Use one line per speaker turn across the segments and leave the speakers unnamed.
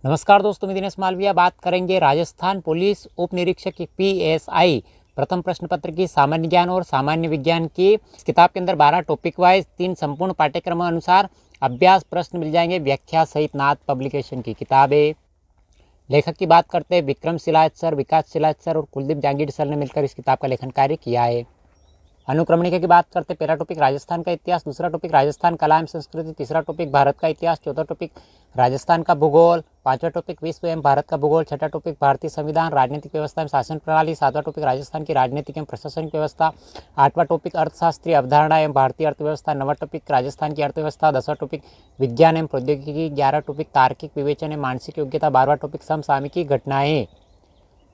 नमस्कार दोस्तों, मैं दिनेश मालविया बात करेंगे राजस्थान पुलिस उप निरीक्षक की पीएसआई प्रथम प्रश्न पत्र की सामान्य ज्ञान और सामान्य विज्ञान की। इस किताब के अंदर 12 टॉपिक वाइज 3 संपूर्ण पाठ्यक्रम अनुसार अभ्यास प्रश्न मिल जाएंगे। व्याख्या सहित नाथ पब्लिकेशन की किताब है। लेखक की बात करते हैं विक्रम शिलायत सर, विकास शिलायत सर और कुलदीप जांगीर सर ने मिलकर इस किताब का लेखन कार्य किया है। अनुक्रमणिका की बात करते हैं। पहला टॉपिक राजस्थान का इतिहास, दूसरा टॉपिक राजस्थान कला एवं संस्कृति, तीसरा टॉपिक भारत का इतिहास, चौथा टॉपिक राजस्थान का भूगोल, पांचवा टॉपिक विश्व एवं भारत का भूगोल, छठा टॉपिक भारतीय संविधान, राजनीतिक व्यवस्था एवं शासन प्रणाली, सातवां टॉपिक राजस्थान की राजनीतिक एवं प्रशासनिक व्यवस्था, आठवां टॉपिक अर्थशास्त्रीय अवधारणा एवं भारतीय अर्थव्यवस्था, नौवां टॉपिक राजस्थान की अर्थव्यवस्था, 10वां टॉपिक विज्ञान एवं प्रौद्योगिकी, 11वां टॉपिक तार्किक विवेचन एवं मानसिक योग्यता, 12वां टॉपिक समसामयिकी घटनाएं।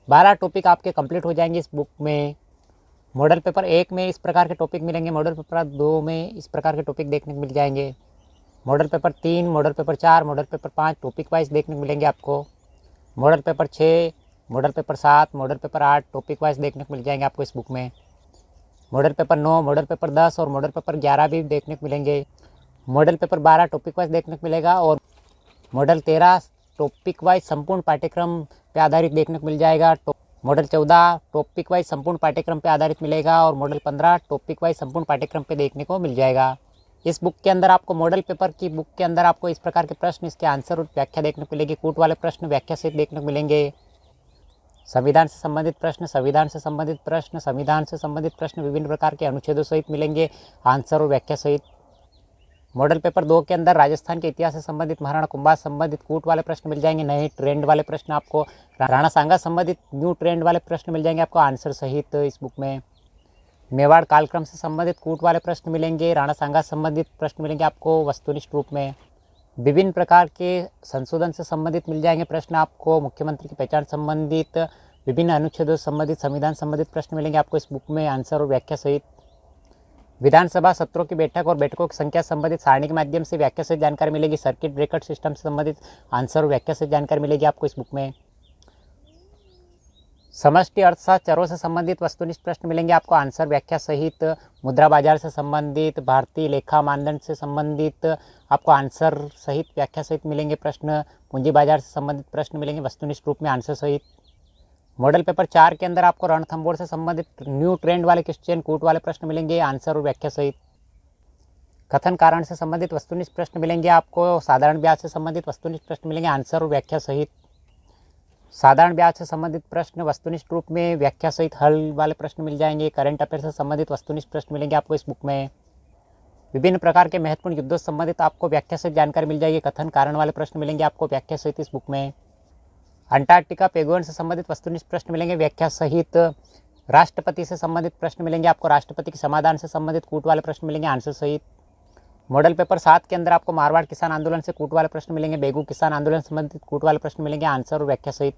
12 टॉपिक आपके कंप्लीट हो जाएंगे इस बुक में। मॉडल पेपर 1 में इस प्रकार के टॉपिक मिलेंगे, मॉडल पेपर 2 में इस प्रकार के टॉपिक देखने को मिल जाएंगे, model paper 3, model paper 4, model paper 5 topic wise देखने को मिलेंगे आपको, model paper 6, model paper 7, model paper 8 topic wise देखने को मिल जाएंगे आपको इस बुक में। मॉडल पेपर 9, मॉडल पेपर 10 और मॉडल पेपर 11 भी देखने को मिलेंगे। मॉडल पेपर 12 टॉपिक वाइज देखने को मिलेगा और मॉडल 13 टॉपिक वाइज संपूर्ण पाठ्यक्रम पर आधारित देखने को मिल जाएगा। मॉडल 14 टॉपिक वाइज संपूर्ण पाठ्यक्रम पर आधारित मिलेगा और मॉडल 15 टॉपिक वाइज संपूर्ण पाठ्यक्रम पे देखने को मिल जाएगा। इस बुक के अंदर आपको मॉडल पेपर की बुक के अंदर आपको इस प्रकार के प्रश्न, इसके आंसर और व्याख्या देखने को मिलेगी। कूट वाले प्रश्न व्याख्या सहित देखने को मिलेंगे। संविधान से संबंधित प्रश्न, संविधान से संबंधित प्रश्न, संविधान से संबंधित प्रश्न विभिन्न प्रकार के अनुच्छेदों सहित मिलेंगे, आंसर और व्याख्या सहित। मॉडल पेपर 2 के अंदर राजस्थान के इतिहास से संबंधित, महाराणा कुंभा से संबंधित कूट वाले प्रश्न मिल जाएंगे, नए ट्रेंड वाले प्रश्न आपको, राणा सांगा संबंधित न्यू ट्रेंड वाले प्रश्न मिल जाएंगे आपको आंसर सहित इस बुक में। मेवाड़ कालक्रम से संबंधित कूट वाले प्रश्न मिलेंगे, राणा सांगा संबंधित प्रश्न मिलेंगे आपको वस्तुनिष्ठ रूप में। विभिन्न प्रकार के संशोधन से संबंधित मिल जाएंगे प्रश्न आपको, मुख्यमंत्री की पहचान संबंधित, विभिन्न अनुच्छेदों से संबंधित, संविधान संबंधित प्रश्न मिलेंगे आपको इस बुक में आंसर और व्याख्या सहित। विधानसभा सत्रों की बैठक और बैठकों की संख्या संबंधित सारणी के माध्यम से व्याख्या से जानकारी मिलेगी। सर्किट ब्रेकर सिस्टम से संबंधित आंसर और व्याख्या से जानकारी मिलेगी आपको इस बुक में। समष्टि अर्थशास्त्र चरों से संबंधित वस्तुनिष्ठ प्रश्न मिलेंगे आपको आंसर व्याख्या सहित। मुद्रा बाजार से संबंधित, भारतीय लेखा मानदंड से संबंधित आपको आंसर सहित व्याख्या सहित मिलेंगे प्रश्न। पूंजी बाजार से संबंधित प्रश्न मिलेंगे वस्तुनिष्ठ रूप में आंसर सहित। मॉडल पेपर 4 के अंदर आपको रणथंभौर से संबंधित न्यू ट्रेंड वाले क्वेश्चन, कूट वाले प्रश्न मिलेंगे आंसर और व्याख्या सहित। कथन कारण से संबंधित वस्तुनिष्ठ प्रश्न मिलेंगे आपको, साधारण ब्याज से संबंधित वस्तुनिष्ठ प्रश्न मिलेंगे आंसर और व्याख्या सहित। साधारण ब्याज से संबंधित प्रश्न वस्तुनिष्ठ रूप में व्याख्या सहित हल वाले प्रश्न मिल जाएंगे। करंट अफेयर से संबंधित वस्तुनिष्ठ प्रश्न मिलेंगे आपको इस बुक में। विभिन्न प्रकार के महत्वपूर्ण युद्धों से संबंधित आपको व्याख्या सहित जानकारी मिल जाएगी। कथन कारण वाले प्रश्न मिलेंगे आपको व्याख्या सहित इस बुक में। अंटार्कटिका पेगोन से संबंधित वस्तुनिष्ठ प्रश्न मिलेंगे व्याख्या सहित। राष्ट्रपति से संबंधित प्रश्न मिलेंगे आपको, राष्ट्रपति के समाधान से संबंधित कूट वाले प्रश्न मिलेंगे आंसर सहित। मॉडल पेपर 7 के अंदर आपको मारवाड़ किसान आंदोलन से कूट वाले प्रश्न मिलेंगे, बेगू किसान आंदोलन से संबंधित कूट वाले प्रश्न मिलेंगे आंसर और व्याख्या सहित।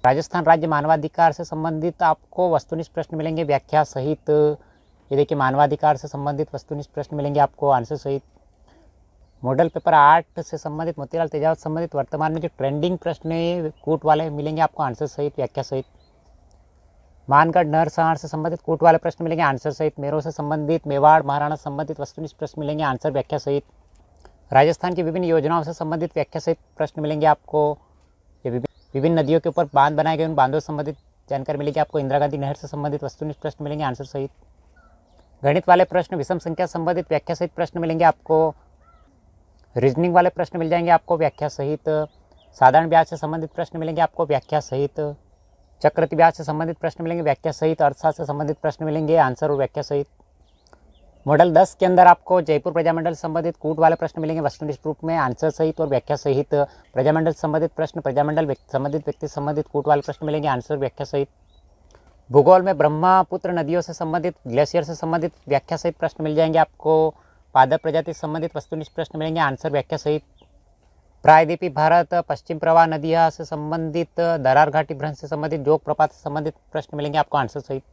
राजस्थान राज्य मानवाधिकार से संबंधित आपको वस्तुनिष्ठ प्रश्न मिलेंगे व्याख्या सहित। ये देखिए मानवाधिकार से संबंधित वस्तुनिष्ठ प्रश्न मिलेंगे आपको आंसर सहित। मॉडल पेपर 8 से संबंधित मोतीलाल तेजावत संबंधित वर्तमान में जो ट्रेंडिंग प्रश्न कूट वाले मिलेंगे आपको आंसर सहित व्याख्या सहित। मानगढ़ नरसंहार से संबंधित कूट वाले प्रश्न मिलेंगे आंसर सहित। मेरों से संबंधित, मेवाड़ महाराणा संबंधित वस्तुनिष्ठ प्रश्न मिलेंगे आंसर व्याख्या सहित। राजस्थान की विभिन्न योजनाओं से संबंधित व्याख्या सहित प्रश्न मिलेंगे आपको। ये विभिन्न नदियों के ऊपर बांध बनाए गए उन बांधों से संबंधित जानकारी मिलेगी आपको। इंदिरा गांधी नहर से संबंधित वस्तुनिष्ठ प्रश्न मिलेंगे आंसर सहित। गणित वाले प्रश्न, विषम संख्या संबंधित व्याख्या सहित प्रश्न मिलेंगे आपको। रीजनिंग वाले प्रश्न मिल जाएंगे आपको व्याख्या सहित। साधारण ब्याज से संबंधित प्रश्न मिलेंगे आपको व्याख्या सहित। चक्रवृद्धि ब्याज से संबंधित प्रश्न मिलेंगे व्याख्या सहित। अर्थशास्त्र से संबंधित प्रश्न मिलेंगे आंसर और व्याख्या सहित। मॉडल 10 के अंदर आपको जयपुर प्रजामंडल संबंधित कूट वाले प्रश्न मिलेंगे वस्तुनिष्ठ रूप में आंसर सहित और व्याख्या सहित। प्रजामंडल संबंधित प्रश्न, प्रजामंडल संबंधित व्यक्ति संबंधित कूट वाले प्रश्न मिलेंगे आंसर व्याख्या सहित। भूगोल में ब्रह्मपुत्र नदियों से संबंधित, ग्लेशियर से संबंधित व्याख्या सहित प्रश्न मिल जाएंगे आपको। पादप प्रजाति से संबंधित वस्तुनिष्ठ प्रश्न मिलेंगे आंसर व्याख्या सहित। प्रायद्वीपीय भारत, पश्चिम प्रवाह नदियाँ से संबंधित, दरार घाटी भ्रंश से संबंधित, जोग प्रपात से संबंधित प्रश्न मिलेंगे आपको आंसर सहित।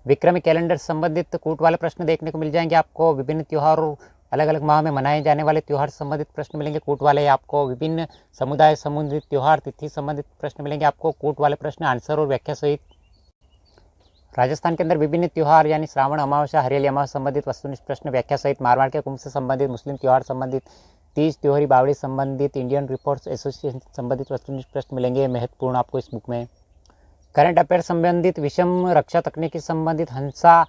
विक्रमी कैलेंडर से संबंधित कूट वाले प्रश्न देखने को मिल जाएंगे आपको। विभिन्न त्योहारों, अलग अलग माह में मनाए जाने वाले त्योहार से संबंधित प्रश्न मिलेंगे कूट वाले आपको। विभिन्न समुदाय संबंधित त्योहार, तिथि संबंधित प्रश्न मिलेंगे आपको कूट वाले प्रश्न आंसर और व्याख्या सहित। राजस्थान के अंदर विभिन्न त्योहार यानी श्रावण अमावस्या, हरियाली अमावस्या संबंधित वस्तुनिष्ठ प्रश्न व्याख्या सहित। मारवाड़ के कुंभ से संबंधित, मुस्लिम त्योहार संबंधित, तीज त्योहारी बावड़ी संबंधित इंडियन रिपोर्ट्स एसोसिएशन संबंधित वस्तुनिष्ठ प्रश्न मिलेंगे, महत्वपूर्ण आपको इस बुक में। करंट अफेयर संबंधित विषम रक्षा तकनीकी संबंधित हंसा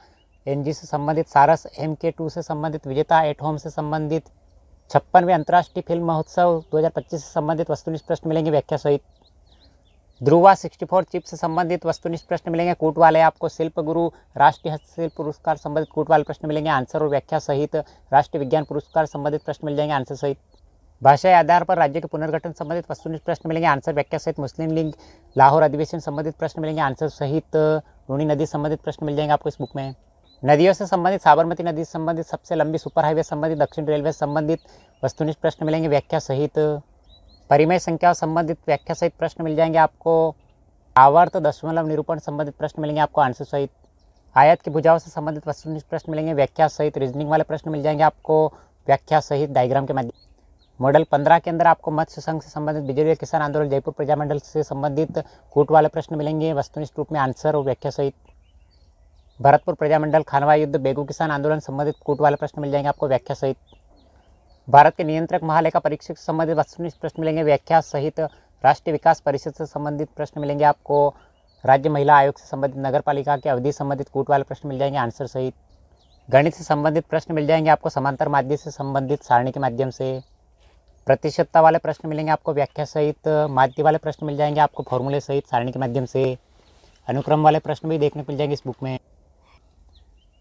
एनजी से संबंधित, सारस MK2 से संबंधित, विजेता एट होम से संबंधित, 56वें अंतर्राष्ट्रीय फिल्म महोत्सव 2025 से संबंधित वस्तुनिष्ठ प्रश्न मिलेंगे व्याख्या सहित। ध्रुवा 64 चिप से संबंधित वस्तुनिष्ठ प्रश्न मिलेंगे कूट वाले आपको। शिल्प गुरु राष्ट्रीय हस्तशिल्प पुरस्कार संबंधित कूट वाले प्रश्न मिलेंगे आंसर और व्याख्या सहित। राष्ट्रीय विज्ञान पुरस्कार संबंधित प्रश्न मिल जाएंगे आंसर सहित। भाषा के आधार पर राज्य के पुनर्गठन संबंधित वस्तुनिष्ठ प्रश्न मिलेंगे आंसर व्याख्या सहित। मुस्लिम लीग लाहौर अधिवेशन संबंधित प्रश्न मिलेंगे आंसर सहित। लूनी नदी संबंधित प्रश्न मिल जाएंगे आपको इस बुक में। नदियों से संबंधित साबरमती नदी से संबंधित, सबसे लंबी सुपर हाईवे संबंधित, दक्षिण रेलवे संबंधित वस्तुनिष्ठ प्रश्न मिलेंगे व्याख्या सहित। परिमेय संख्याओं संबंधित व्याख्या सहित प्रश्न मिल जाएंगे आपको। आवर्त दशमलव निरूपण संबंधित प्रश्न मिलेंगे आपको आंसर सहित। आयत की भुजाओं से संबंधित वस्तुनिष्ठ प्रश्न मिलेंगे व्याख्या सहित। रीजनिंग वाले प्रश्न मिल जाएंगे आपको व्याख्या सहित डायग्राम के माध्यम। मॉडल 15 के अंदर आपको मत्स्य संघ से संबंधित, बिजली किसान आंदोलन, जयपुर प्रजामंडल से संबंधित कूट वाले प्रश्न मिलेंगे वस्तुनिष्ठ रूप में आंसर और व्याख्या सहित। भरतपुर प्रजामंडल, खानवा युद्ध, बेगू किसान आंदोलन संबंधित कूट वाले प्रश्न मिल जाएंगे आपको व्याख्या सहित। भारत के नियंत्रक महालेखा परीक्षक से संबंधित वस्तुनिष्ठ प्रश्न मिलेंगे व्याख्या सहित। राष्ट्रीय विकास परिषद से संबंधित प्रश्न मिलेंगे आपको। राज्य महिला आयोग से संबंधित, नगर पालिका के अवधि संबंधित कूट वाले प्रश्न मिल जाएंगे आंसर सहित। गणित से संबंधित प्रश्न मिल जाएंगे आपको समांतर माध्य से संबंधित सारणी के माध्यम से। प्रतिशतता वाले प्रश्न मिलेंगे आपको व्याख्या सहित। माध्य वाले प्रश्न मिल जाएंगे आपको फॉर्मूले सहित सारणी के माध्यम से। अनुक्रम वाले प्रश्न भी देखने को मिल जाएंगे इस बुक में।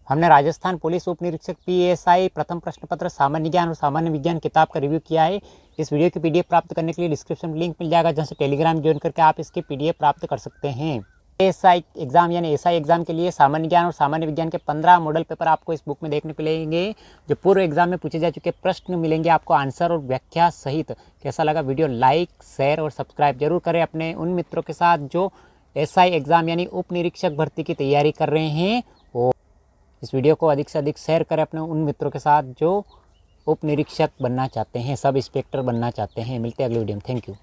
हमने राजस्थान पुलिस उप निरीक्षक PSI प्रथम प्रश्न पत्र सामान्य ज्ञान और सामान्य विज्ञान किताब का रिव्यू किया है। इस वीडियो की PDF प्राप्त करने के लिए डिस्क्रिप्शन में लिंक मिल जाएगा, जहां से टेलीग्राम ज्वाइन करके आप इसके PDF प्राप्त कर सकते हैं। ASI एग्जाम यानी SI एग्जाम के लिए सामान्य ज्ञान और सामान्य विज्ञान के 15 मॉडल पेपर आपको इस बुक में देखने को मिलेंगे, जो पूर्व एग्जाम में पूछे जा चुके प्रश्न मिलेंगे आपको आंसर और व्याख्या सहित। कैसा लगा वीडियो? लाइक, शेयर और सब्सक्राइब जरूर करें अपने उन मित्रों के साथ जो SI एग्जाम यानी उप निरीक्षक भर्ती की तैयारी कर रहे हैं। और इस वीडियो को अधिक से अधिक शेयर करें अपने उन मित्रों के साथ जो उप निरीक्षक बनना चाहते हैं, सब इंस्पेक्टर बनना चाहते हैं। मिलते हैं अगले वीडियो में। Thank you.